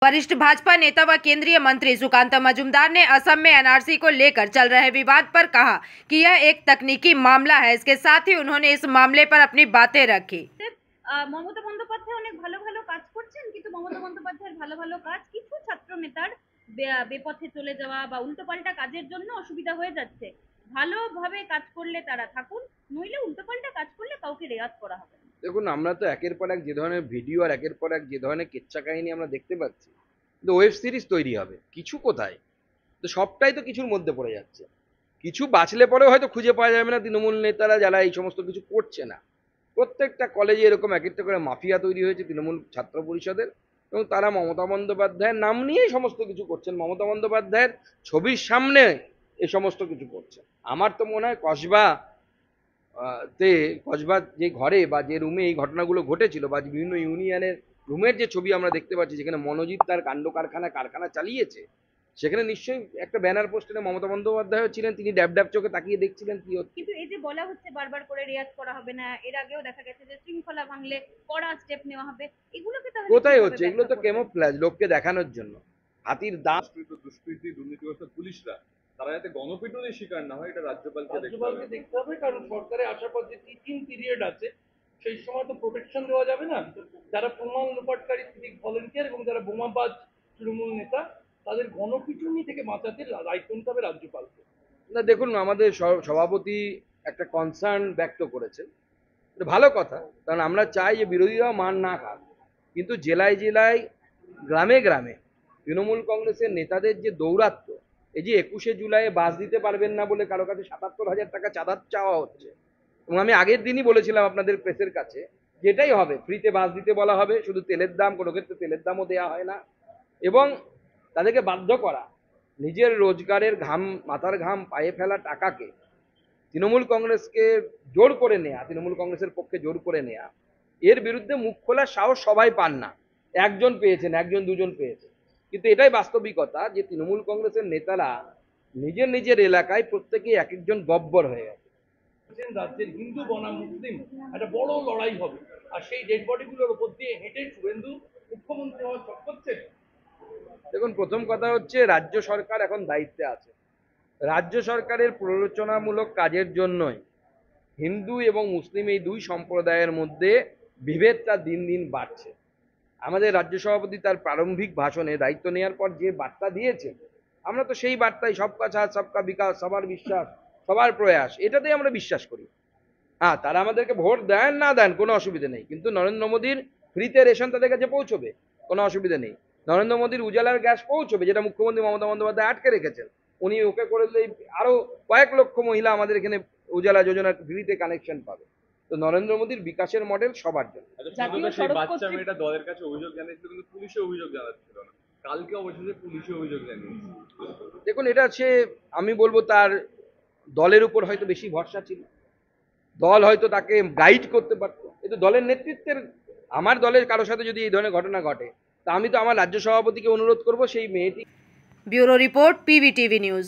वरिष्ठ भाजपा नेता व केंद्रीय मंत्री सुकांता मजूमदार ने असम में एनआरसी को लेकर चल रहे विवाद पर कहा कि यह एक तकनीकी मामला है। इसके साथ ही उन्होंने इस मामले पर अपनी बातें रखी। মমতা বন্দ্যোপাধ্যায় অনেক ভালো ভালো কাজ করছেন, কিন্তু মমতা বন্দ্যোপাধ্যায়ের ভালো ভালো কাজ কিছু ছাত্র নেতার বেপথে চলে যাওয়া বা উল্টোপাল্টা কাজের জন্য অসুবিধা হয়ে যাচ্ছে। ভালোভাবে কাজ করলে তারা থাকুন, নইলে উল্টোপাল্টা কাজ করলে কাউকে রেয়াত করা হবে না। দেখুন, আমরা তো একের পর এক যে ধরনের ভিডিও আর একের পর এক যে ধরনের কেচ্চা কাহিনী আমরা দেখতে পাচ্ছি, কিন্তু ওয়েব সিরিজ তৈরি হবে কিছু কোথায়, তো সবটাই তো কিছুর মধ্যে পড়ে যাচ্ছে। কিছু বাঁচলে পরেও হয়তো খুঁজে পাওয়া যাবে না তৃণমূল নেতারা যারা এই সমস্ত কিছু করছে না। প্রত্যেকটা কলেজে এরকম এক একটা করে মাফিয়া তৈরি হয়েছে তৃণমূল ছাত্র পরিষদের, এবং তারা মমতা বন্দ্যোপাধ্যায়ের নাম নিয়েই সমস্ত কিছু করছেন, মমতা বন্দ্যোপাধ্যায়ের ছবির সামনে এ সমস্ত কিছু করছেন। আমার তো মনে হয় কসবা যে ঘরে বা যে রুমে এই ঘটনাগুলো ঘটেছিল, বা বিভিন্ন ইউনিয়নের রুমের যে ছবি আমরা দেখতে পাচ্ছি যেখানে মনোজিৎ তার কাণ্ড কারখানা চালিয়েছে, সেখানে নিশ্চয়ই একটা ব্যানার পোস্টারে মমতা বন্দ্যোপাধ্যায় ছিলেন, তিনি ড্যাব ড্যাব চোখে তাকিয়ে দেখছিলেন কি হচ্ছে। কিন্তু এই যে বলা হচ্ছে বারবার করে রেয়াত করা হবে না, এর আগেও দেখা গেছে যে শৃঙ্খলা ভাঙলে কড়া স্টেপ নেওয়া হবে, এগুলোকে তাহলে কোথায় হচ্ছে? এগুলো তো ক্যামোফ্লেজ, লোককে দেখানোর জন্য। হাতির দাঁত দুষ্কৃতী দুর্নীতিগ্রস্ত পুলিশরা তারা যাতে গণপিটুনির শিকার না হয়, এটা রাজ্যপালকে দেখতে হবে। কারণ সরকারে আসার পর যে টিচিং পিরিয়ড আছে, সেই সময় তো প্রোটেকশন দেওয়া যাবে না। যারা প্রমাণ লোপাটকারী সিভিক ভলেন্টিয়ার এবং যারা বোমাবাজ তৃণমূল নেতা, তাদের গণপিটুনি থেকে বাঁচাতে দায়িত্ব নিতে হবে রাজ্যপালকে। না, দেখুন, আমাদের সভাপতি একটা কনসার্ন ব্যক্ত করেছেন, ভালো কথা, কারণ আমরা চাই যে বিরোধীরাও মান না খাক, কিন্তু জেলায় জেলায় গ্রামে গ্রামে তৃণমূল কংগ্রেসের নেতাদের যে দৌরাত্ম্য, এই যে 21শে জুলাই বাস দিতে পারবেন না বলে কারো কাছে 77,000 টাকা চাঁদা চাওয়া হচ্ছে, এবং আমি আগের দিনই বলেছিলাম আপনাদের প্রেসের কাছে যেটাই হবে ফ্রিতে বাস দিতে বলা হবে, শুধু তেলের দাম, কোনো ক্ষেত্রে তেলের দামও দেওয়া হয় না, এবং তাদেরকে বাধ্য করা নিজের রোজগারের ঘাম, মাথার ঘাম পায়ে ফেলা টাকাকে তৃণমূল কংগ্রেসকে জোর করে নেয়া, তৃণমূল কংগ্রেসের পক্ষে জোর করে নেয়া, এর বিরুদ্ধে মুখ খোলার সাহস সবাই পান না। একজন পেয়েছেন, একজন দুজন পেয়েছেন, কিন্তু এটাই বাস্তবিকতা যে তৃণমূল কংগ্রেসের নেতারা নিজের নিজের এলাকায় প্রত্যেকেই এক একজন গব্বর হয়ে গেছে। রাজ্যের হিন্দু বনাম মুসলিম একটা বড় লড়াই হবে, আর সেই ডেড বডিগুলোর উপর দিয়ে হেঁটে শুভেন্দু মুখ্যমন্ত্রী হওয়ার চক করছে। দেখুন, প্রথম কথা হচ্ছে রাজ্য সরকার এখন দায়িত্বে আছে। রাজ্য সরকারের প্ররোচনামূলক কাজের জন্যই হিন্দু এবং মুসলিম এই দুই সম্প্রদায়ের মধ্যে বিভেদটা দিন দিন বাড়ছে। আমাদের রাজ্য সভাপতি তার প্রারম্ভিক ভাষণে দায়িত্ব নেওয়ার পর যে বার্তা দিয়েছে, আমরা তো সেই বার্তায় সবকা সাথ সবকা বিকাশ, সবার বিশ্বাস, সবার প্রয়াস, এটাতেই আমরা বিশ্বাস করি। হ্যাঁ, তারা আমাদেরকে ভোট দেন না দেন কোনো অসুবিধা নেই, কিন্তু নরেন্দ্র মোদীর ফ্রিতে রেশন তাদের কাছে পৌঁছবে, কোনো অসুবিধা নেই। নরেন্দ্র মোদীর উজালার গ্যাস পৌঁছবে, যেটা মুখ্যমন্ত্রী মমতা বন্দ্যোপাধ্যায় আটকে রেখেছেন। উনি ওকে করে দিলে আরো কয়েক লক্ষ মহিলা আমাদের এখানে উজালা যোজনার ফ্রিতে কানেকশন পাবে। তো নরেন্দ্র মোদীর বিকাশের মডেল সবার জন্য। বাচ্চা মেয়েটা দলের কাছে অভিযোগ জানিয়েছিল, কিন্তু পুলিশে অভিযোগ জানাচ্ছিল না, কালকে অবশেষে পুলিশে অভিযোগ জানিয়েছে। দেখুন, এটা হচ্ছে, আমি বলবো তার দলের উপর হয়তো বেশি ভরসা ছিল, দল হয়তো তাকে গাইড করতে পারতো, কিন্তু দলের নেতৃত্বের, আমার দলের কারোর সাথে যদি এই ধরনের ঘটনা ঘটে, তা আমি তো আমার রাজ্য সভাপতিকে অনুরোধ করব সেই মেয়েটি। Bureau report, PVTV news.